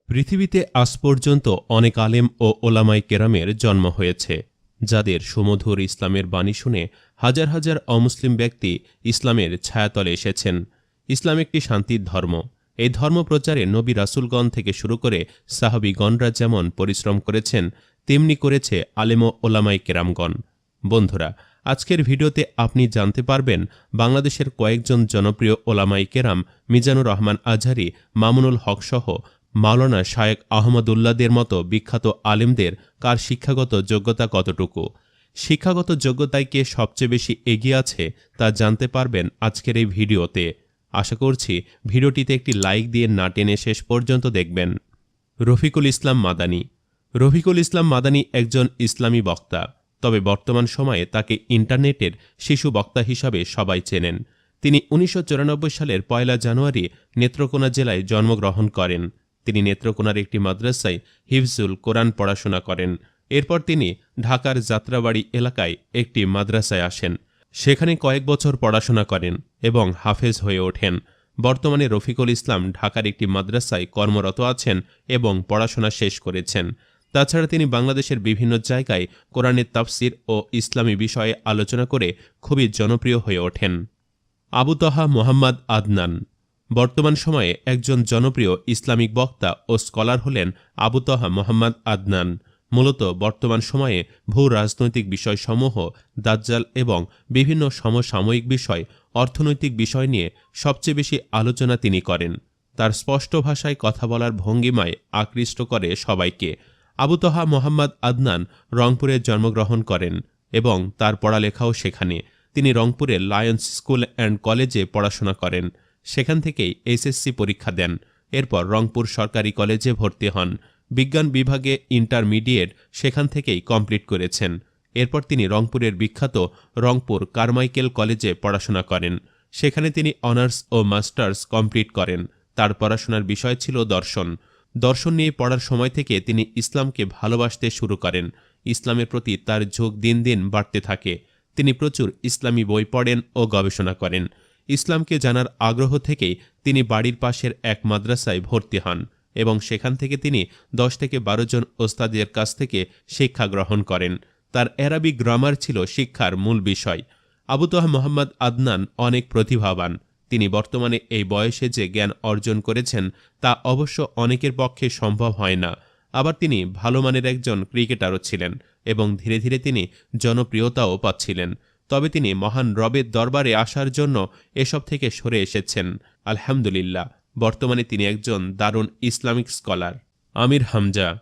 পৃথিবীতে আজ পর্যন্ত অনেক আলেম ও ওলামায়ে কেরামের জন্ম হয়েছে, যাদের সুমধুর ইসলামের বাণী শুনে হাজার হাজার অমুসলিম ব্যক্তি ইসলামের ছায়াতলে এসেছেন। ইসলাম একটি শান্তির ধর্ম। এই ধর্ম প্রচারে নবী রাসূলগণ থেকে শুরু করে সাহাবীগণরা যেমন পরিশ্রম করেছেন, তেমনি করেছে আলেম ও ওলামায়ে কেরামগণ। বন্ধুরা, আজকের ভিডিওতে আপনি জানতে পারবেন বাংলাদেশের কয়েকজন জনপ্রিয় ওলামায়ে কেরাম মিজানুর রহমান আজহারী, মামুনুল হক সহ মাওলানা শায়েখ আহমদুল্লাহদের মতো বিখ্যাত আলেমদের কার শিক্ষাগত যোগ্যতা কতটুকু। শিক্ষাগত যোগ্যতায় কে সবচেয়ে বেশি এগিয়ে আছে তা জানতে পারবেন আজকের এই ভিডিওতে। আশা করছি ভিডিওটিতে একটি লাইক দিয়ে না টেনে শেষ পর্যন্ত দেখবেন। রফিকুল ইসলাম মাদানী। রফিকুল ইসলাম মাদানী একজন ইসলামী বক্তা, তবে বর্তমান সময়ে তাকে ইন্টারনেটের শিশু বক্তা হিসাবে সবাই চেনেন। তিনি ১৯৯৪ সালের ১ জানুয়ারি নেত্রকোনা জেলায় জন্মগ্রহণ করেন। তিনি নেত্রকোনার একটি মাদ্রাসায় হিফজুল কোরআন পড়াশোনা করেন। এরপর তিনি ঢাকার যাত্রাবাড়ি এলাকায় একটি মাদ্রাসায় আসেন। সেখানে কয়েক বছর পড়াশোনা করেন এবং হাফেজ হয়ে ওঠেন। বর্তমানে রফিকুল ইসলাম ঢাকার একটি মাদ্রাসায় কর্মরত আছেন এবং পড়াশোনা শেষ করেছেন। তাছাড়া তিনি বাংলাদেশের বিভিন্ন জায়গায় কোরআনের তাফসির ও ইসলামী বিষয়ে আলোচনা করে খুবই জনপ্রিয় হয়ে ওঠেন। আবু তহা মোহাম্মদ আদনান। বর্তমান সময়ে একজন জনপ্রিয় ইসলামিক বক্তা ও স্কলার হলেন আবু তহা মোহাম্মদ আদনান। মূলত বর্তমান সময়ে ভূ রাজনৈতিক বিষয়সমূহ, দাজ্জাল এবং বিভিন্ন সমসাময়িক বিষয়, অর্থনৈতিক বিষয় নিয়ে সবচেয়ে বেশি আলোচনা তিনি করেন। তার স্পষ্ট ভাষায় কথা বলার ভঙ্গিমায় আকৃষ্ট করে সবাইকে। আবু তহা মোহাম্মদ আদনান রংপুরে জন্মগ্রহণ করেন এবং তার পড়ালেখাও সেখানে। তিনি রংপুরের লায়ন্স স্কুল অ্যান্ড কলেজে পড়াশোনা করেন। সেখান থেকেই এসএসসি পরীক্ষা দেন। এরপর রংপুর সরকারি কলেজে ভর্তি হন। বিজ্ঞান বিভাগে ইন্টারমিডিয়েট সেখান থেকেই কমপ্লিট করেছেন। এরপর তিনি রংপুরের বিখ্যাত রংপুর কারমাইকেল কলেজে পড়াশোনা করেন। সেখানে তিনি অনার্স ও মাস্টার্স কমপ্লিট করেন। তার পড়াশোনার বিষয় ছিল দর্শন। দর্শন নিয়ে পড়ার সময় থেকে তিনি ইসলামকে ভালোবাসতে শুরু করেন। ইসলামের প্রতি তার ঝোঁক দিন দিন বাড়তে থাকে। তিনি প্রচুর ইসলামী বই পড়েন ও গবেষণা করেন। ইসলামকে জানার আগ্রহ থেকেই তিনি বাড়ির পাশের এক মাদ্রাসায় ভর্তি হন এবং সেখান থেকে তিনি ১০ থেকে ১২ জন ওস্তাদের কাছ থেকে শিক্ষা গ্রহণ করেন। তার অ্যারাবিক গ্রামার ছিল শিক্ষার মূল বিষয়। আবু তহা মোহাম্মদ আদনান অনেক প্রতিভাবান। তিনি বর্তমানে এই বয়সে যে জ্ঞান অর্জন করেছেন তা অবশ্য অনেকের পক্ষে সম্ভব হয় না। আবার তিনি ভালো মানের একজন ক্রিকেটারও ছিলেন এবং ধীরে ধীরে তিনি জনপ্রিয়তাও পাচ্ছিলেন। তবে তিনি মহান রবের দরবারে আসার জন্য এসব থেকে সরে এসেছেন। আলহামদুলিল্লাহ, বর্তমানে তিনি একজন দারুণ ইসলামিক স্কলার। আমির হামজা।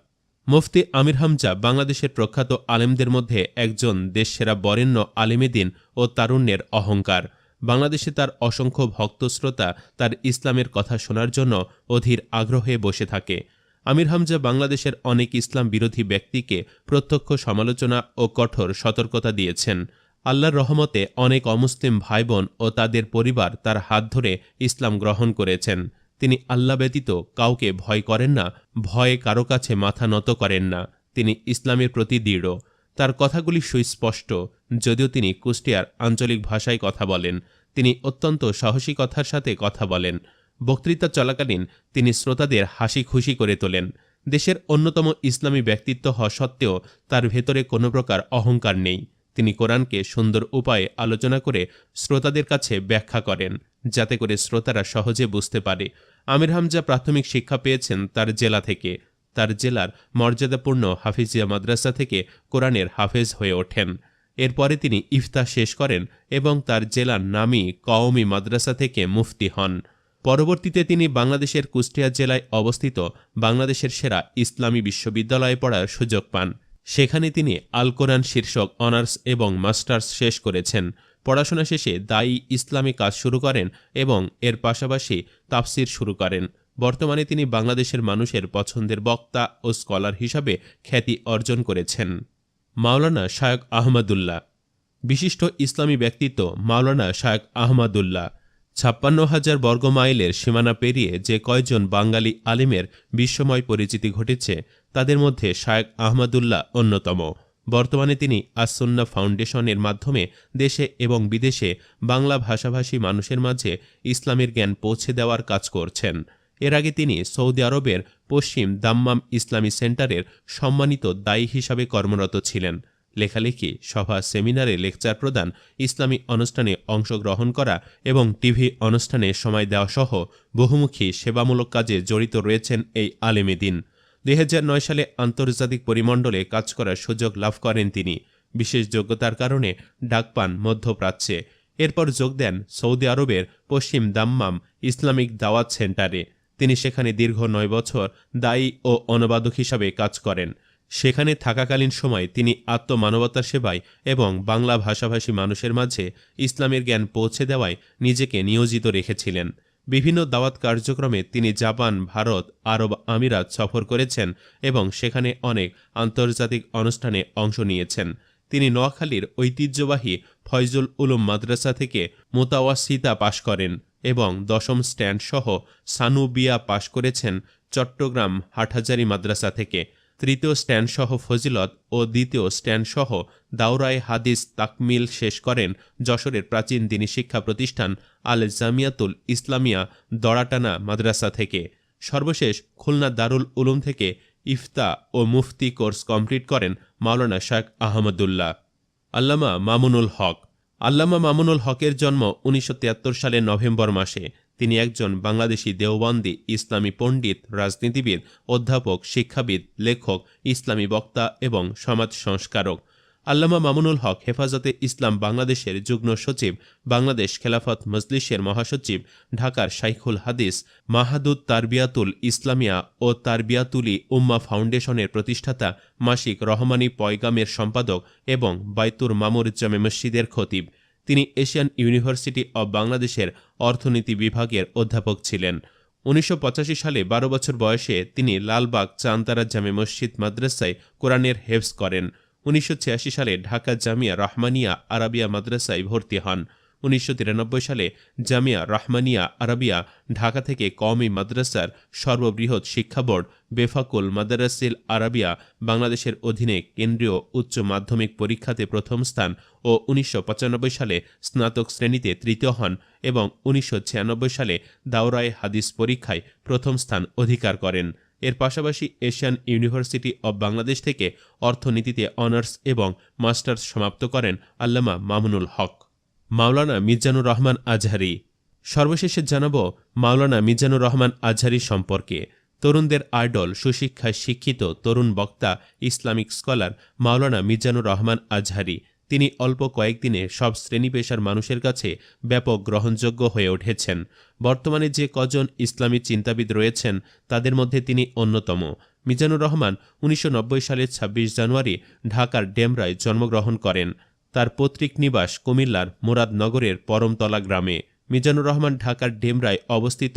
মুফতি আমির হামজা বাংলাদেশের প্রখ্যাত আলেমদের মধ্যে একজন, দেশসেরা বরেণ্য আলেমে দ্বীন ও তারুণ্যের অহংকার। বাংলাদেশে তার অসংখ্য ভক্ত শ্রোতা তার ইসলামের কথা শোনার জন্য অধীর আগ্রহে বসে থাকে। আমির হামজা বাংলাদেশের অনেক ইসলাম বিরোধী ব্যক্তিকে প্রত্যক্ষ সমালোচনা ও কঠোর সতর্কতা দিয়েছেন। আল্লাহর রহমতে অনেক অমুসলিম ভাই বোন ও তাদের পরিবার তার হাত ধরে ইসলাম গ্রহণ করেছেন। তিনি আল্লাহ ব্যতীত কাউকে ভয় করেন না, ভয়ে কারো কাছে মাথা নত করেন না। তিনি ইসলামের প্রতি দৃঢ়। তার কথাগুলি সুস্পষ্ট। যদিও তিনি কুষ্টিয়ার আঞ্চলিক ভাষায় কথা বলেন, তিনি অত্যন্ত সাহসিকতার সাথে কথা বলেন। বক্তৃতা চলাকালীন তিনি শ্রোতাদের হাসি খুশি করে তোলেন। দেশের অন্যতম ইসলামী ব্যক্তিত্ব হওয়া সত্ত্বেও তার ভেতরে কোনো প্রকার অহংকার নেই। তিনি কোরআনকে সুন্দর উপায়ে আলোচনা করে শ্রোতাদের কাছে ব্যাখ্যা করেন, যাতে করে শ্রোতারা সহজে বুঝতে পারে। আমির হামজা প্রাথমিক শিক্ষা পেয়েছেন তার জেলা থেকে। তার জেলার মর্যাদাপূর্ণ হাফিজিয়া মাদ্রাসা থেকে কোরআনের হাফেজ হয়ে ওঠেন। এরপরে তিনি ইফতা শেষ করেন এবং তার জেলার নামী কওমি মাদ্রাসা থেকে মুফতি হন। পরবর্তীতে তিনি বাংলাদেশের কুষ্টিয়া জেলায় অবস্থিত বাংলাদেশের সেরা ইসলামী বিশ্ববিদ্যালয়ে পড়ার সুযোগ পান। সেখানে তিনি আল কোরআন শীর্ষক অনার্স এবং মাস্টার্স শেষ করেছেন। পড়াশোনা শেষে দায়ী ইসলামী কাজ শুরু করেন এবং এর পাশাপাশি তাফসির শুরু করেন। বর্তমানে তিনি বাংলাদেশের মানুষের পছন্দের বক্তা ও স্কলার হিসাবে খ্যাতি অর্জন করেছেন। মাওলানা শায়েখ আহমদুল্লাহ। বিশিষ্ট ইসলামী ব্যক্তিত্ব মাওলানা শায়েখ আহমদুল্লাহ ৫৬,০০০ বর্গমাইলের সীমানা পেরিয়ে যে কয়জন বাঙালি আলিমের বিশ্বময় পরিচিতি ঘটেছে তাদের মধ্যে শায়েখ আহমদুল্লাহ অন্যতম। বর্তমানে তিনি আস-সুন্নাহ ফাউন্ডেশনের মাধ্যমে দেশে এবং বিদেশে বাংলা ভাষাভাষী মানুষের মাঝে ইসলামের জ্ঞান পৌঁছে দেওয়ার কাজ করছেন। এর আগে তিনি সৌদি আরবের পশ্চিম দাম্মাম ইসলামী সেন্টারের সম্মানিত দায়ী হিসাবে কর্মরত ছিলেন। লেখালেখি, সভা, সেমিনারে লেকচার প্রদান, ইসলামী অনুষ্ঠানে অংশগ্রহণ করা এবং টিভি অনুষ্ঠানে সময় দেওয়া সহ বহুমুখী সেবামূলক কাজে জড়িত রয়েছেন এই আলেমে দ্বীন। 2009 সালে আন্তর্জাতিক পরিমণ্ডলে কাজ করার সুযোগ লাভ করেন তিনি। বিশেষ যোগ্যতার কারণে ডাক পান মধ্যপ্রাচ্যে। এরপর যোগ দেন সৌদি আরবের পশ্চিম দাম্মাম ইসলামিক দাওয়াত সেন্টারে। তিনি সেখানে দীর্ঘ 9 বছর দায়ী ও অনুবাদক হিসাবে কাজ করেন। সেখানে থাকাকালীন সময় তিনি আত্মমানবতার সেবায় এবং বাংলা ভাষাভাষী মানুষের মাঝে ইসলামের জ্ঞান পৌঁছে দেওয়ায় নিজেকে নিয়োজিত রেখেছিলেন। বিভিন্ন দাওয়াত কার্যক্রমে তিনি জাপান, ভারত, আরব আমিরাত সফর করেছেন এবং সেখানে অনেক আন্তর্জাতিক অনুষ্ঠানে অংশ নিয়েছেন। তিনি নোয়াখালীর ঐতিহ্যবাহী ফয়জুল উলুম মাদ্রাসা থেকে মুতাওয়াসিতা পাশ করেন এবং 10ম স্ট্যান্ড সহ সানুবিয়া পাশ করেছেন চট্টগ্রাম হাটহাজারী মাদ্রাসা থেকে। 3য় স্ট্যান্ড সহ ফজিলত ও 2য় স্ট্যান্ড সহ দাওরায়ে হাদিস তাকমিল শেষ করেন যশোরের প্রাচীন দ্বীনী শিক্ষা প্রতিষ্ঠান আল জামিয়াতুল ইসলামিয়া দড়াটানা মাদ্রাসা থেকে। সর্বশেষ খুলনা দারুল উলুম থেকে ইফতা ও মুফতি কোর্স কমপ্লিট করেন মাওলানা শাহ আহমদুল্লাহ। আল্লামা মামুনুল হক। আল্লামা মামুনুল হকের জন্ম 1973 সালের নভেম্বর মাসে। তিনি একজন বাংলাদেশি দেওবন্দি ইসলামী পণ্ডিত, রাজনীতিবিদ, অধ্যাপক, শিক্ষাবিদ, লেখক, ইসলামী বক্তা এবং সমাজ সংস্কারক। আল্লামা মামুনুল হক হেফাজতে ইসলাম বাংলাদেশের যুগ্ম সচিব, বাংলাদেশ খেলাফত মজলিসের মহাসচিব, ঢাকার শাইখুল হাদিস, মাহাদুদ তারবিয়াতুল ইসলামিয়া ও তারবিয়াতুলি উম্মা ফাউন্ডেশনের প্রতিষ্ঠাতা, মাসিক রহমানি পয়গামের সম্পাদক এবং বাইতুর মামুর জামে মসজিদের খতিব। তিনি এশিয়ান ইউনিভার্সিটি অব বাংলাদেশের অর্থনীতি বিভাগের অধ্যাপক ছিলেন। 1985 সালে 12 বছর বয়সে তিনি লালবাগ চান্তারা জামে মসজিদ মাদ্রাসায় কোরআনের হেফজ করেন। 1986 সালে ঢাকা জামিয়া রহমানিয়া আরাবিয়া মাদ্রাসায় ভর্তি হন। 1993 সালে জামিয়া রহমানিয়া আরাবিয়া ঢাকা থেকে কওমি মাদ্রাসার সর্ববৃহৎ শিক্ষা বোর্ড বেফাকুল মাদারাসিল আরাবিয়া বাংলাদেশের অধীনে কেন্দ্রীয় উচ্চ মাধ্যমিক পরীক্ষাতে প্রথম স্থান ও 1995 সালে স্নাতক শ্রেণীতে তৃতীয় হন এবং 1996 সালে দাওরায়ে হাদিস পরীক্ষায় প্রথম স্থান অধিকার করেন। এর পাশাপাশি এশিয়ান ইউনিভার্সিটি অব বাংলাদেশ থেকে অর্থনীতিতে অনার্স এবং মাস্টার্স সমাপ্ত করেন আল্লামা মামুনুল হক। মাওলানা মিজানুর রহমান আজহারী। সর্বশেষে জানাব মাওলানা মিজানুর রহমান আজহারী সম্পর্কে। তরুণদের আইডল, সুশিক্ষায় শিক্ষিত তরুণ বক্তা, ইসলামিক স্কলার মাওলানা মিজানুর রহমান আজহারী। তিনি অল্প কয়েকদিনে সব শ্রেণী পেশার মানুষের কাছে ব্যাপক গ্রহণযোগ্য হয়ে উঠেছেন। বর্তমানে যে কজন ইসলামী চিন্তাবিদ রয়েছেন তাদের মধ্যে তিনি অন্যতম। মিজানুর রহমান 1990 সালের 26 জানুয়ারি ঢাকার ডেমরায় জন্মগ্রহণ করেন। তার পৈতৃক নিবাস কুমিল্লার মুরাদনগরের পরমতলা গ্রামে। মিজানুর রহমান ঢাকার ডেমরায় অবস্থিত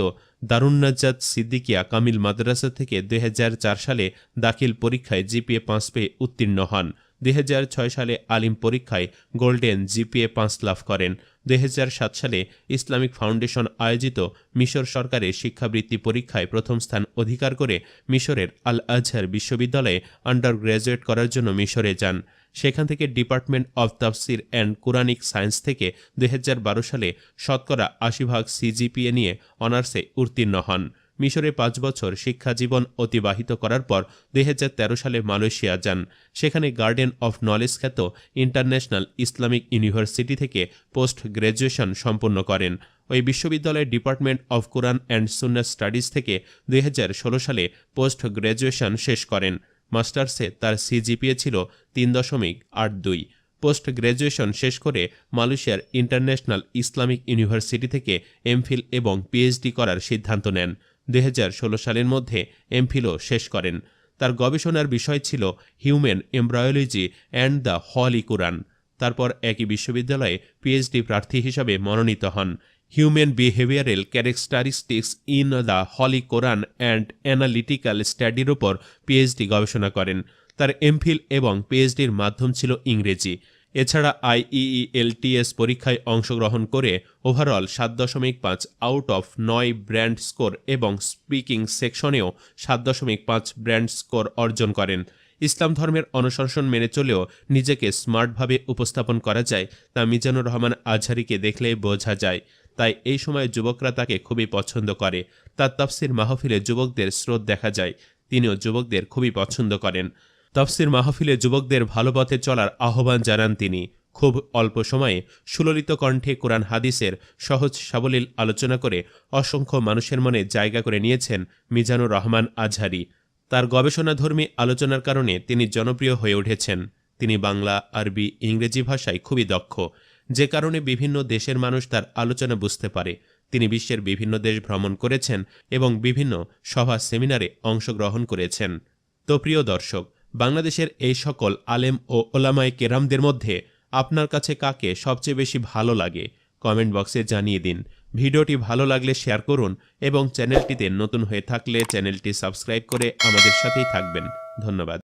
দারুন্নাজাত সিদ্দিকিয়া কামিল মাদ্রাসা থেকে 2004 সালে দাখিল পরীক্ষায় জিপিএ 5 পেয়ে উত্তীর্ণ হন। 2006 সালে আলিম পরীক্ষায় গোল্ডেন জিপিএ 5 লাভ করেন। 2007 সালে ইসলামিক ফাউন্ডেশন আয়োজিত মিশর সরকারের শিক্ষাবৃত্তি পরীক্ষায় প্রথম স্থান অধিকার করে মিশরের আল আজহার বিশ্ববিদ্যালয়ে আন্ডার গ্র্যাজুয়েট করার জন্য মিশরে যান। সেখান থেকে ডিপার্টমেন্ট অব তাফসির অ্যান্ড কুরআনিক সায়েন্স থেকে 2012 সালে শতকরা 80% সিজিপিএ নিয়ে অনার্সে উত্তীর্ণ হন। মিশরে 5 বছর শিক্ষাজীবন অতিবাহিত করার পর 2013 সালে মালয়েশিয়া যান। সেখানে গার্ডেন অফ নলেজ খ্যাত ইন্টারন্যাশনাল ইসলামিক ইউনিভার্সিটি থেকে পোস্ট গ্র্যাজুয়েশন সম্পন্ন করেন। ওই বিশ্ববিদ্যালয়ের department of Quran and Sunnah studies থেকে 2016 সালে পোস্ট গ্র্যাজুয়েশন শেষ করেন। মাস্টার্সে তার সিজিপিএ ছিল 3.82। পোস্ট গ্র্যাজুয়েশন শেষ করে মালয়েশিয়ার ইন্টারন্যাশনাল ইসলামিক ইউনিভার্সিটি থেকে এমফিল এবং পিএইচডি করার সিদ্ধান্ত নেন। 2016 সালের মধ্যে এমফিলও শেষ করেন। তার গবেষণার বিষয় ছিল human embryology and the holy Quran. তারপর একই বিশ্ববিদ্যালয়ে পিএইচডি প্রার্থী হিসাবে মনোনীত হন। Human behavioural characteristics in the holy Quran and analytical স্টাডির ওপর পিএইচডি গবেষণা করেন। তার এমফিল এবং পিএইচডির মাধ্যম ছিল ইংরেজি। এছাড়া IEELTS পরীক্ষায় অংশগ্রহণ করে overall 7.5 out of 9 brand score এবং স্পিকিং সেকশনেও 7.5 ব্র্যান্ড স্কোর অর্জন করেন। ইসলাম ধর্মের অনুশাসন মেনে চলেও নিজেকে স্মার্টভাবে উপস্থাপন করা যায় তা মিজানুর রহমান আজহারীকে দেখলেই বোঝা যায়। তাই এই সময় যুবকরা তাকে খুবই পছন্দ করে। তার তাফসির মাহফিলে যুবকদের স্রোত দেখা যায়। তিনিও যুবকদের খুবই পছন্দ করেন। তাফসির মাহফিলে যুবকদের ভালো পথে চলার আহ্বান জানান তিনি। খুব অল্প সময়ে সুললিত কণ্ঠে কোরআন হাদিসের সহজ সাবলীল আলোচনা করে অসংখ্য মানুষের মনে জায়গা করে নিয়েছেন মিজানুর রহমান আজহারী। তার গবেষণাধর্মী আলোচনার কারণে তিনি জনপ্রিয় হয়ে উঠেছেন। তিনি বাংলা, আরবি, ইংরেজি ভাষায় খুবই দক্ষ, যে কারণে বিভিন্ন দেশের মানুষ তার আলোচনা বুঝতে পারে। তিনি বিশ্বের বিভিন্ন দেশ ভ্রমণ করেছেন এবং বিভিন্ন সভা সেমিনারে অংশগ্রহণ করেছেন। তো প্রিয় দর্শক, বাংলাদেশের এই সকল আলেম ও ওলামায়ে কেরামদের মধ্যে আপনার কাছে কাকে সবচেয়ে বেশি ভালো লাগে কমেন্ট বক্সে জানিয়ে দিন। ভিডিওটি ভালো লাগলে শেয়ার করুন এবং চ্যানেলটিতে নতুন হয়ে থাকলে চ্যানেলটি সাবস্ক্রাইব করে আমাদের সাথেই থাকবেন। ধন্যবাদ।